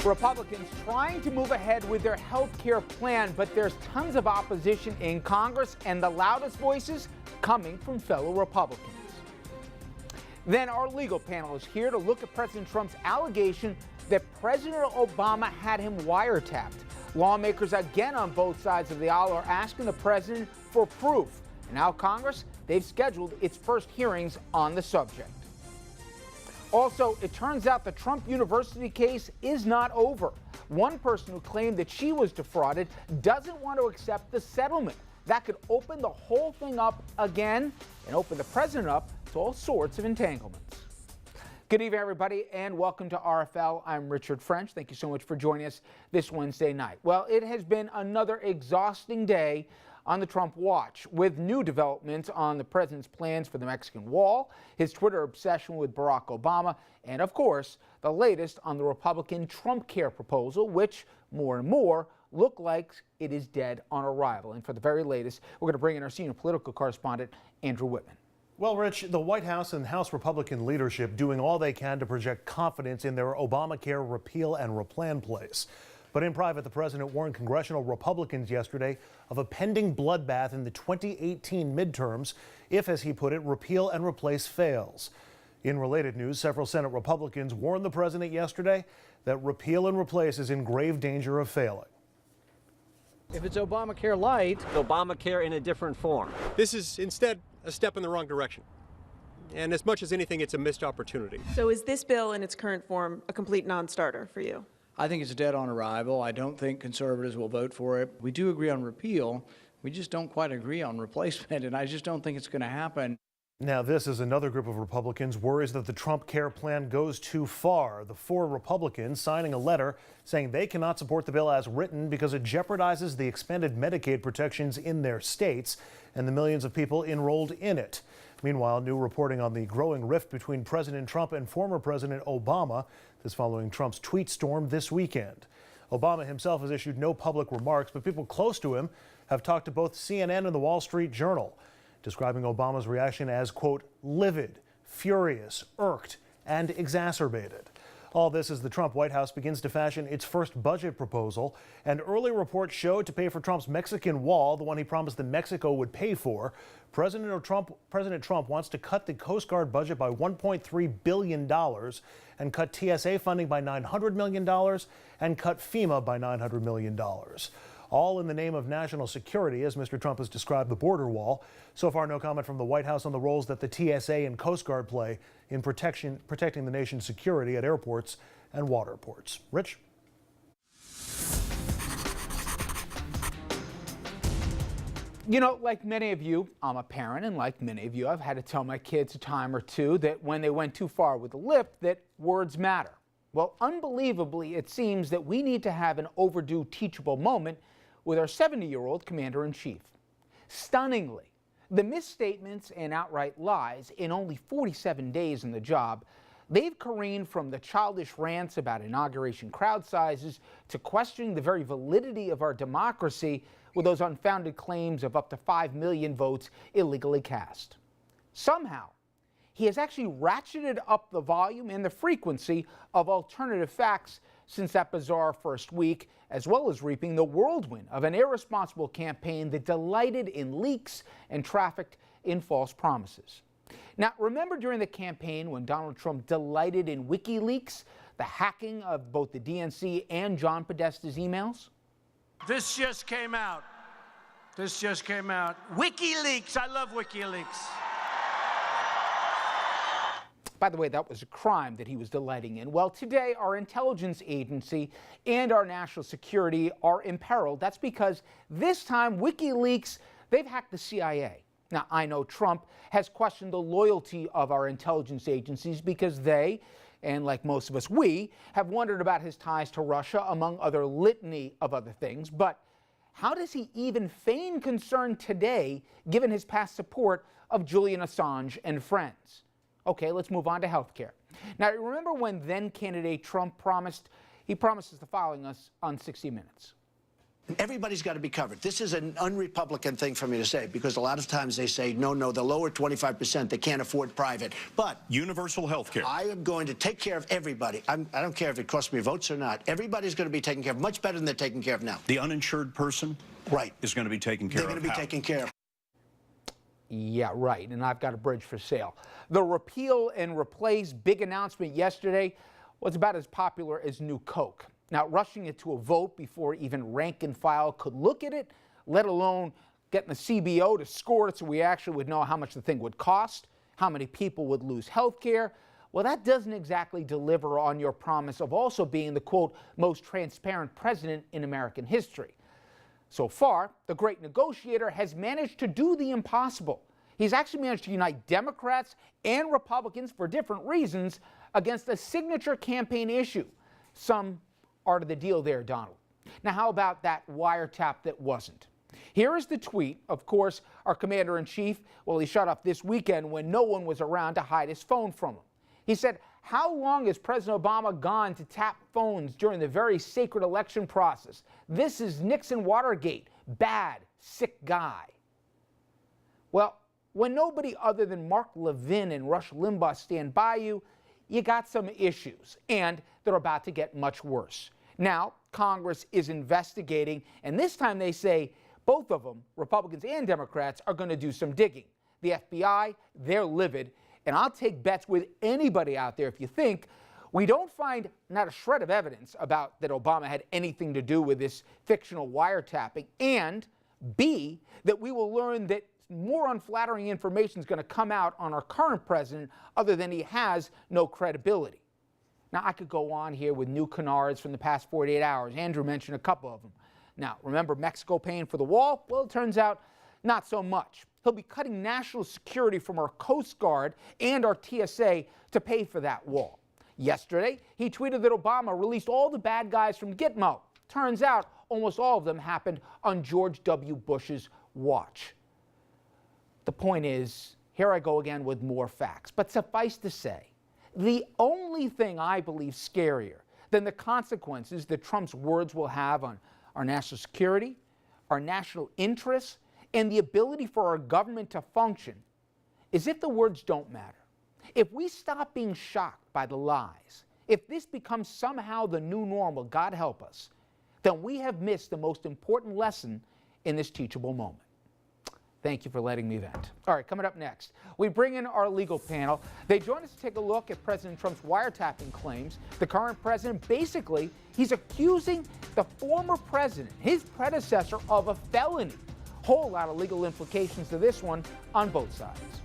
Republicans trying to move ahead with their health care plan, but there's tons of opposition in Congress, and the loudest voices coming from fellow Republicans. Then our legal panel is here to look at President Trump's allegation that President Obama had him wiretapped. Lawmakers again on both sides of the aisle are asking the president for proof. And now Congress, they've scheduled its first hearings on the subject. Also, it turns out the Trump University case is not over. One person who claimed that she was defrauded doesn't want to accept the settlement. That could open the whole thing up again and open the president up to all sorts of entanglements. Good evening, everybody, and welcome to RFL. I'm Richard French. Thank you so much for joining us this Wednesday night. Well, it has been another exhausting day on the Trump watch, with new developments on the president's plans for the Mexican wall, his Twitter obsession with Barack Obama, and of course, the latest on the Republican Trumpcare proposal, which more and more look like it is dead on arrival. And for the very latest, we're going to bring in our senior political correspondent, Andrew Whitman. Well, Rich, the White House and House Republican leadership doing all they can to project confidence in their Obamacare repeal and replan plays. But in private, the president warned congressional Republicans yesterday of a pending bloodbath in the 2018 midterms if, as he put it, repeal and replace fails. In related news, several Senate Republicans warned the president yesterday that repeal and replace is in grave danger of failing. If it's Obamacare light, Obamacare in a different form. This is instead a step in the wrong direction. And as much as anything, it's a missed opportunity. So is this bill in its current form a complete non-starter for you? I think it's dead on arrival. I don't think conservatives will vote for it. We do agree on repeal. We just don't quite agree on replacement, and I just don't think it's going to happen. Now, this is another group of Republicans worries that the Trumpcare plan goes too far. The four Republicans signing a letter saying they cannot support the bill as written because it jeopardizes the expanded Medicaid protections in their states and the millions of people enrolled in it. Meanwhile, new reporting on the growing rift between President Trump and former President Obama, this following Trump's tweet storm this weekend. Obama himself has issued no public remarks, but people close to him have talked to both CNN and the Wall Street Journal, describing Obama's reaction as, quote, livid, furious, irked, and exacerbated. All this as the Trump White House begins to fashion its first budget proposal. And early reports showed to pay for Trump's Mexican wall, the one he promised that Mexico would pay for, President Trump wants to cut the Coast Guard budget by $1.3 billion and cut TSA funding by $900 million and cut FEMA by $900 million. All in the name of national security, as Mr. Trump has described the border wall. So far, no comment from the White House on the roles that the TSA and Coast Guard play in protecting the nation's security at airports and waterports. Rich? You know, like many of you, I'm a parent, and like many of you, I've had to tell my kids a time or two that when they went too far with the lip, that words matter. Well, unbelievably, it seems that we need to have an overdue teachable moment with our 70-year-old commander-in-chief. Stunningly, the misstatements and outright lies in only 47 days in the job, they've careened from the childish rants about inauguration crowd sizes to questioning the very validity of our democracy with those unfounded claims of up to 5 million votes illegally cast. Somehow, he has actually ratcheted up the volume and the frequency of alternative facts since that bizarre first week, as well as reaping the whirlwind of an irresponsible campaign that delighted in leaks and trafficked in false promises. Now, remember during the campaign when Donald Trump delighted in WikiLeaks, the hacking of both the DNC and John Podesta's emails? This just came out. WikiLeaks, I love WikiLeaks. By the way, that was a crime that he was delighting in. Well, today, our intelligence agency and our national security are imperiled. That's because this time, WikiLeaks, they've hacked the CIA. Now, I know Trump has questioned the loyalty of our intelligence agencies because they, and like most of us, we, have wondered about his ties to Russia, among other litany of other things. But how does he even feign concern today, given his past support of Julian Assange and friends? Okay, let's move on to health care. Now, remember when then-candidate Trump promised the following us on 60 Minutes. Everybody's got to be covered. This is an un-Republican thing for me to say, because a lot of times they say, no, the lower 25%, they can't afford private. But universal health care. I am going to take care of everybody. I don't care if it costs me votes or not. Everybody's going to be taken care of much better than they're taken care of now. The uninsured person is going to be taken care of. They're going to be taken care of. Yeah, right. And I've got a bridge for sale. The repeal and replace big announcement yesterday was about as popular as New Coke. Now, rushing it to a vote before even rank and file could look at it, let alone getting the CBO to score it so we actually would know how much the thing would cost, how many people would lose health care. Well, that doesn't exactly deliver on your promise of also being the, quote, most transparent president in American history. So far, the great negotiator has managed to do the impossible. He's actually managed to unite Democrats and Republicans for different reasons against a signature campaign issue. Some art of the deal there, Donald. Now, how about that wiretap that wasn't? Here is the tweet. Of course, our commander-in-chief, well, he shut off this weekend when no one was around to hide his phone from him. He said, how long has President Obama gone to tap phones during the very sacred election process? This is Nixon Watergate. Bad, sick guy. Well, when nobody other than Mark Levin and Rush Limbaugh stand by you, you got some issues, and they're about to get much worse. Now, Congress is investigating, and this time they say both of them, Republicans and Democrats, are going to do some digging. The FBI, they're livid, and I'll take bets with anybody out there if you think we don't find not a shred of evidence about that Obama had anything to do with this fictional wiretapping, and B, that we will learn that more unflattering information is going to come out on our current president other than he has no credibility. Now, I could go on here with new canards from the past 48 hours. Andrew mentioned a couple of them. Now, remember Mexico paying for the wall? Well, it turns out not so much. He'll be cutting national security from our Coast Guard and our TSA to pay for that wall. Yesterday, he tweeted that Obama released all the bad guys from Gitmo. Turns out almost all of them happened on George W. Bush's watch. The point is, here I go again with more facts. But suffice to say, the only thing I believe scarier than the consequences that Trump's words will have on our national security, our national interests, and the ability for our government to function is if the words don't matter. If we stop being shocked by the lies, if this becomes somehow the new normal, God help us, then we have missed the most important lesson in this teachable moment. Thank you for letting me vent. All right, coming up next, we bring in our legal panel. They join us to take a look at President Trump's wiretapping claims. The current president, basically, he's accusing the former president, his predecessor, of a felony. Whole lot of legal implications to this one on both sides.